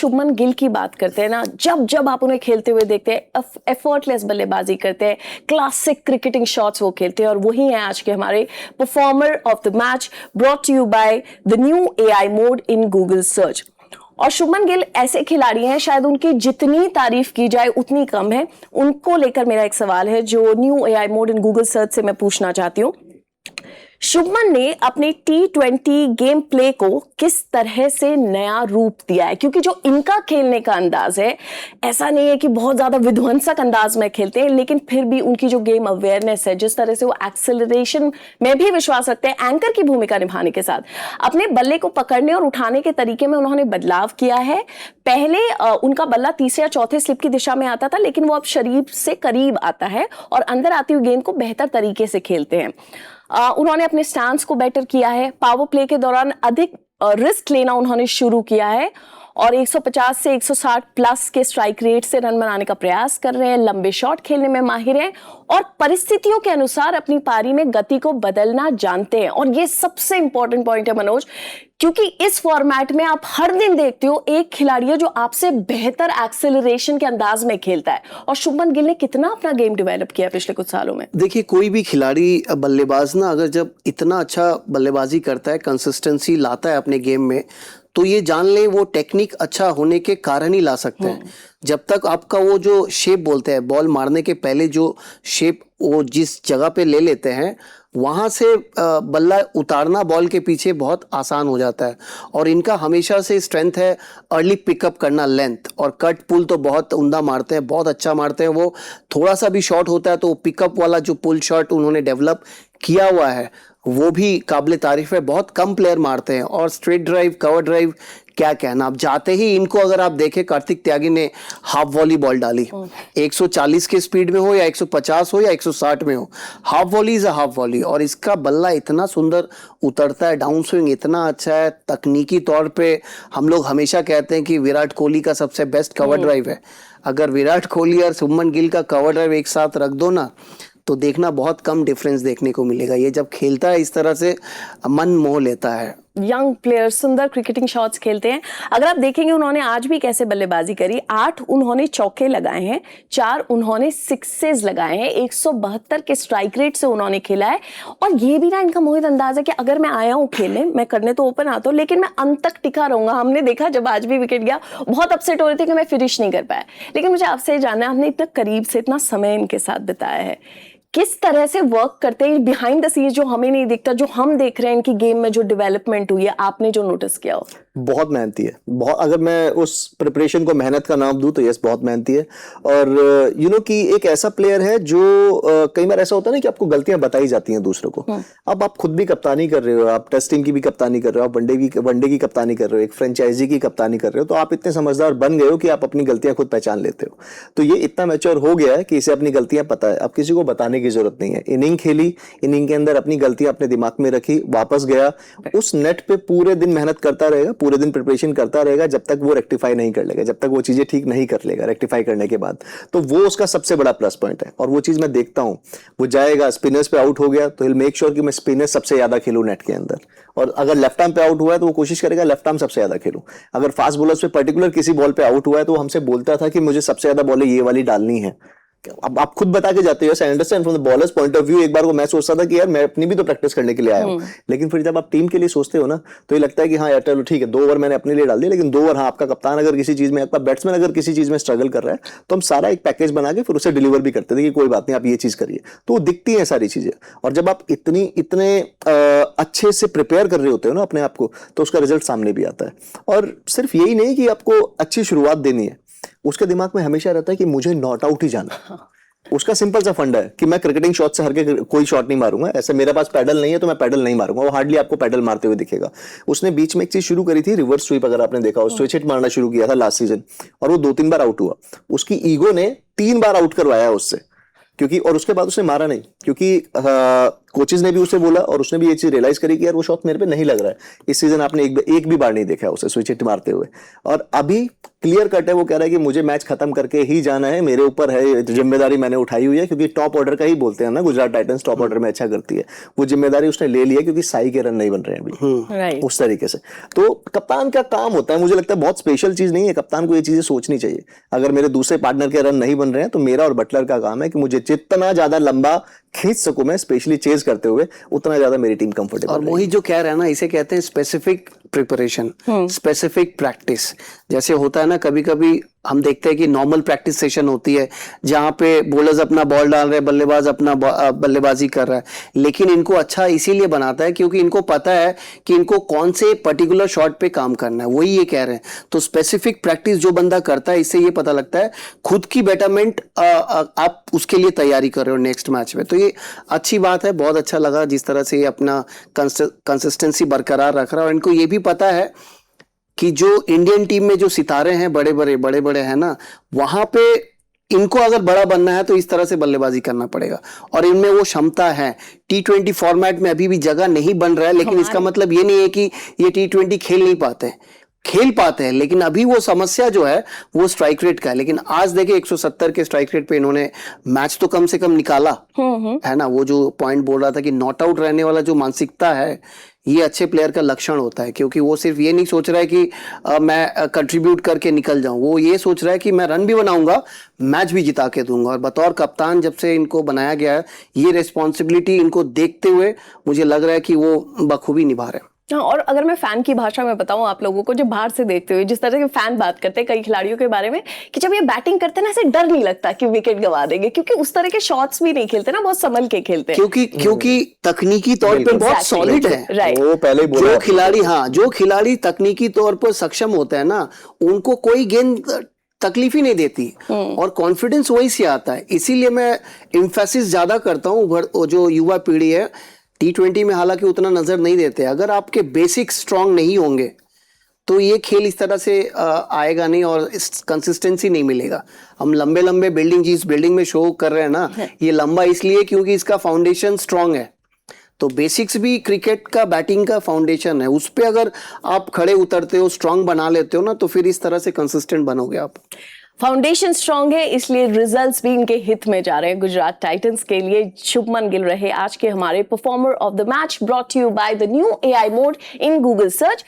शुभमन गिल की बात करते हैं ना, जब जब आप उन्हें खेलते हुए देखते हैं, एफर्टलेस बल्लेबाजी करते हैं, क्लासिक क्रिकेटिंग शॉट्स वो खेलते हैं, और वही है आज के हमारे performer of the match, brought to you by the new AI mode in Google search. और शुभमन गिल ऐसे खिलाड़ी हैं, शायद उनकी जितनी तारीफ की जाए उतनी कम है। उनको लेकर मेरा एक सवाल है जो new AI mode in Google search से मैं पूछना चाहती हूँ। शुभमन ने अपने T20 गेम प्ले को किस तरह से नया रूप दिया है, क्योंकि जो इनका खेलने का अंदाज है, ऐसा नहीं है कि बहुत ज्यादा विध्वंसक अंदाज में खेलते हैं, लेकिन फिर भी उनकी जो गेम अवेयरनेस है, जिस तरह से वो एक्सेलरेशन में भी विश्वास रखते हैं एंकर की भूमिका निभाने के साथ, अपने बल्ले को पकड़ने और उठाने के तरीके में उन्होंने बदलाव किया है। पहले उनका बल्ला तीसरे या चौथे स्लिप की दिशा में आता था, लेकिन वो अब शरीर से करीब आता है और अंदर आती हुई गेंद को बेहतर तरीके से खेलते हैं। उन्होंने अपने स्टांस को बेटर किया है, पावर प्ले के दौरान अधिक रिस्क लेना उन्होंने शुरू किया है, और 150 से 160 प्लस के स्ट्राइक रेट से रन बनाने का प्रयास कर रहे हैं, लंबे शॉट खेलने में माहिर हैं और परिस्थितियों के अनुसार अपनी पारी में गति को बदलना जानते हैं। और ये सबसे इंपॉर्टेंट पॉइंट है मनोज, क्योंकि इस फॉर्मेट में आप हर दिन देखते हो एक खिलाड़ी है जो आपसे बेहतर एक्सेलरेशन के अंदाज में खेलता है, और शुभमन गिल ने कितना अपना गेम डेवलप किया पिछले कुछ सालों में। देखिए, कोई भी खिलाड़ी बल्लेबाज ना अगर जब इतना अच्छा बल्लेबाजी करता है, कंसिस्टेंसी लाता है अपने गेम में, तो ये जान ले वो टेक्निक अच्छा होने के कारण ही ला सकते हैं। जब तक आपका वो जो शेप बोलते हैं, बॉल मारने के पहले जो शेप वो जिस जगह पे ले लेते हैं, वहां से बल्ला उतारना बॉल के पीछे बहुत आसान हो जाता है। और इनका हमेशा से स्ट्रेंथ है अर्ली पिकअप करना, लेंथ और कट पुल तो बहुत उम्दा मारते हैं, बहुत अच्छा मारते हैं। वो थोड़ा सा भी शॉट होता है तो पिकअप वाला जो पुल शॉट उन्होंने डेवलप किया हुआ है वो भी काबिल तारीफ है। बहुत कम प्लेयर मारते हैं। और स्ट्रेट ड्राइव, कवर ड्राइव, क्या कहना। आप जाते ही इनको अगर आप देखें, कार्तिक त्यागी ने हाफ वॉली बॉल डाली, 140 के स्पीड में हो या 150 हो या 160 में हो, half volley is a half volley. और इसका बल्ला इतना सुंदर उतरता है, डाउन स्विंग इतना अच्छा है। तकनीकी तौर पे हम लोग हमेशा कहते हैं कि विराट कोहली का सबसे बेस्ट कवर ड्राइव है। अगर विराट कोहली और शुभमन गिल का कवर ड्राइव एक साथ रख दो ना, तो देखना बहुत कम डिफरेंस देखने को मिलेगा। ये जब खेलता है इस तरह से मन मोह लेता है। यंग प्लेयर सुंदर क्रिकेटिंग शॉट्स खेलते हैं। अगर आप देखेंगे उन्होंने आज भी कैसे बल्लेबाजी करी, 8 उन्होंने चौके लगाए हैं, 4 उन्होंने सिक्सेस लगाए हैं, 172 के स्ट्राइक रेट से उन्होंने खेला है। और ये भी ना इनका मोहित अंदाज है कि अगर मैं आया हूँ खेलने, मैं करने तो ओपन आता हूँ, लेकिन मैं अंत तक टिका रहूंगा। हमने देखा जब आज भी विकेट गया, बहुत अपसेट हो रहे थे कि मैं फिनिश नहीं कर पाया। लेकिन मुझे आपसे जानना है, हमने इतना करीब से इतना समय इनके साथ बिताया है, किस तरह से वर्क करते हैं बिहाइंड द सीन्स, जो हमें नहीं दिखता, जो हम देख रहे हैं इनकी गेम में जो डेवलपमेंट हुई है, आपने जो नोटिस किया हो? बहुत मेहनती है, बहुत। अगर मैं उस प्रिपरेशन को मेहनत का नाम दूं तो यस, बहुत मेहनती है। और कि एक ऐसा प्लेयर है जो कई बार ऐसा होता है ना कि आपको गलतियां बताई जाती हैं दूसरों को। अब आप खुद भी कप्तानी कर रहे हो, आप टेस्ट टीम की भी कप्तानी कर रहे हो, आप वनडे की कप्तानी कर रहे हो, एक फ्रेंचाइजी की कप्तानी कर रहे हो, तो आप इतने समझदार बन गए हो कि आप अपनी गलतियां खुद पहचान लेते हो। तो ये इतना मैच्योर हो गया है कि इसे अपनी गलतियां पता है, अब किसी को बताने की जरूरत नहीं है। इनिंग खेली, इनिंग के अंदर अपनी गलतियां अपने दिमाग में रखी, वापस गया, उस नेट पे पूरे दिन मेहनत करता रहेगा, पूरे दिन प्रिपरेशन करता रहेगा, जब तक वो रेक्टिफाई नहीं कर लेगा, जब तक वो चीजें ठीक नहीं कर लेगा रेक्टिफाई करने के बाद। तो वो उसका सबसे बड़ा प्लस पॉइंट है। और वो चीज मैं देखता हूं, वो जाएगा स्पिनर्स पे आउट हो गया तो विल मेक श्योर कि मैं स्पिनर सबसे ज्यादा खेलूं नेट के अंदर। और अगर लेफ्ट आर्म पे आउट हुआ है तो वो कोशिश करेगा लेफ्ट आर्म सबसे ज्यादा खेलूं। अगर फास्ट बॉलर्स पे पर्टिकुलर किसी बॉल पे आउट हुआ है तो वो हमसे बोलता था कि मुझे सबसे ज्यादा बॉलें ये वाली डालनी है। अब आप खुद बता के जाते हो, I understand from the bowlers point of view. एक बार को मैं सोचता था कि यार मैं अपनी भी तो प्रैक्टिस करने के लिए आया हूं, लेकिन फिर जब आप टीम के लिए सोचते हो ना, तो ये लगता है कि हाँ यार चलो ठीक है, 2 ओवर मैंने अपने लिए डाल दिया, लेकिन 2 ओवर हाँ आपका कप्तान अगर किसी चीज में, आपका बैट्समैन अगर किसी चीज में स्ट्रगल कर रहा है, तो हम सारा एक पैकेज बना के फिर उसे डिलीवर भी करते थे कि कोई बात नहीं, आप ये चीज करिए। तो दिखती है सारी चीजें। और जब आप इतने अच्छे से प्रिपेयर कर रहे होते हो ना अपने आप को, तो उसका रिजल्ट सामने भी आता है। और सिर्फ यही नहीं कि आपको अच्छी शुरुआत देनी है, उसके दिमाग में हमेशा रहता है कि मुझे नॉट आउट ही जाना। उसका सिंपल सा फंडा है कि मैं क्रिकेटिंग शॉट से हर के कोई शॉट नहीं मारूंगा। ऐसे मेरे पास पैडल नहीं है तो मैं पैडल नहीं मारूंगा। वो हार्डली आपको पैडल मारते हुए दिखेगा। उसने बीच में एक चीज शुरू करी थी, रिवर्स स्वीप, अगर आपने देखा हो, स्विच हिट मारना शुरू किया था लास्ट सीजन, और वो 2-3 बार आउट हुआ। उसकी ईगो ने 3 बार आउट करवाया उससे, क्योंकि, और उसके बाद उसने मारा नहीं, क्योंकि कोचेज ने भी उसे बोला और उसने भी ये चीज रियलाइज करी कि यार वो शॉट मेरे पे नहीं लग रहा है। इस सीजन आपने एक भी बार नहीं देखा उसे स्विच हिट मारते हुए। और अभी क्लियर कट है, वो कह रहा है कि मुझे मैच खत्म करके ही जाना है, मेरे ऊपर है, जिम्मेदारी मैंने उठाई हुई है, क्योंकि टॉप ऑर्डर का ही बोलते हैं ना, गुजरात टाइटंस टॉप ऑर्डर में अच्छा करती है, वो जिम्मेदारी उसने ले ली है क्योंकि साई के रन नहीं बन रहे हैं अभी राइट। उस तरीके से। तो कप्तान का काम होता है, मुझे लगता है बहुत स्पेशल चीज नहीं है, कप्तान को ये चीजें सोचनी चाहिए। अगर मेरे दूसरे पार्टनर के रन नहीं बन रहे हैं तो मेरा और बटलर का काम है कि मुझे जितना ज्यादा लंबा खींच सकूं मैं, स्पेशली चेज करते हुए, उतना ज्यादा मेरी टीम कंफर्टेबल। और मोहित जो कह रहे हैं ना, इसे कहते हैं स्पेसिफिक प्रिपरेशन, स्पेसिफिक प्रैक्टिस। जैसे होता है ना, कभी कभी हम देखते हैं कि नॉर्मल प्रैक्टिस सेशन होती है जहां पे बॉलर्स अपना बॉल डाल रहे हैं, बल्लेबाज अपना बल्लेबाजी कर रहा है, लेकिन इनको अच्छा इसीलिए बनाता है क्योंकि इनको पता है कि इनको कौन से पर्टिकुलर शॉट पे काम करना है, वही ये कह रहे हैं। तो स्पेसिफिक प्रैक्टिस जो बंदा करता है, इससे ये पता लगता है खुद की बेटरमेंट, आप उसके लिए तैयारी कर रहे हो नेक्स्ट मैच में। तो ये अच्छी बात है, बहुत अच्छा लगा जिस तरह से ये अपना कंसिस्टेंसी बरकरार रख रहा है। और इनको ये भी पता है कि जो इंडियन टीम में जो सितारे हैं, बड़े बड़े हैं ना, वहां पे इनको अगर बड़ा बनना है तो इस तरह से बल्लेबाजी करना पड़ेगा, और इनमें वो क्षमता है। T20 फॉर्मेट में अभी भी जगह नहीं बन रहा है, लेकिन इसका मतलब ये नहीं है कि ये T20 खेल नहीं पाते, खेल पाते हैं, लेकिन अभी वो समस्या जो है वो स्ट्राइक रेट का है। लेकिन आज देखे 170 के स्ट्राइक रेट पे इन्होंने मैच तो कम से कम निकाला है ना। वो जो पॉइंट बोल रहा था कि नॉट आउट रहने वाला जो मानसिकता है, ये अच्छे प्लेयर का लक्षण होता है, क्योंकि वो सिर्फ ये नहीं सोच रहा है कि मैं कंट्रीब्यूट करके निकल जाऊं, वो ये सोच रहा है कि मैं रन भी बनाऊंगा, मैच भी जिता के दूंगा। और बतौर कप्तान जब से इनको बनाया गया है, ये रिस्पॉन्सिबिलिटी इनको देखते हुए मुझे लग रहा है कि वो बखूबी निभा रहे हैं। और अगर मैं फैन की भाषा में बताऊं आप लोगों को, जब बाहर से देखते हुए जिस तरह के फैन बात करते हैं कई खिलाड़ियों के बारे में, कि जब ये बैटिंग करते हैं ना, ऐसे डर नहीं लगता कि विकेट गवा देंगे, क्योंकि उस तरह के शॉट्स भी नहीं खेलते ना, बहुत संभल के खेलते हैं। क्योंकि तकनीकी तौर पर बहुत सॉलिड है। राइट। वो पहले ही बोला, जो खिलाड़ी तकनीकी तौर पर सक्षम होता है ना, उनको कोई गेंद तकलीफ ही नहीं देती, और कॉन्फिडेंस वही से आता है। इसीलिए मैं इम्फेसिस ज्यादा करता हूँ, जो युवा पीढ़ी है T20 में हालांकि उतना नजर नहीं देते। अगर आपके बेसिक स्ट्रांग नहीं होंगे तो ये खेल इस तरह से आएगा नहीं, और कंसिस्टेंसी नहीं मिलेगा। हम लंबे बिल्डिंग में शो कर रहे हैं ना, ये लंबा इसलिए क्योंकि इसका फाउंडेशन स्ट्रांग है। तो बेसिक्स भी क्रिकेट का, बैटिंग का फाउंडेशन है, उस पे अगर आप खड़े उतरते हो, स्ट्रांग बना लेते हो ना, तो फिर इस तरह से कंसिस्टेंट बनोगे आप। फाउंडेशन स्ट्रांग है, इसलिए रिजल्ट्स भी इनके हित में जा रहे हैं गुजरात टाइटंस के लिए। शुभमन गिल रहे आज के हमारे performer of the match, brought to you by the new AI mode in Google search.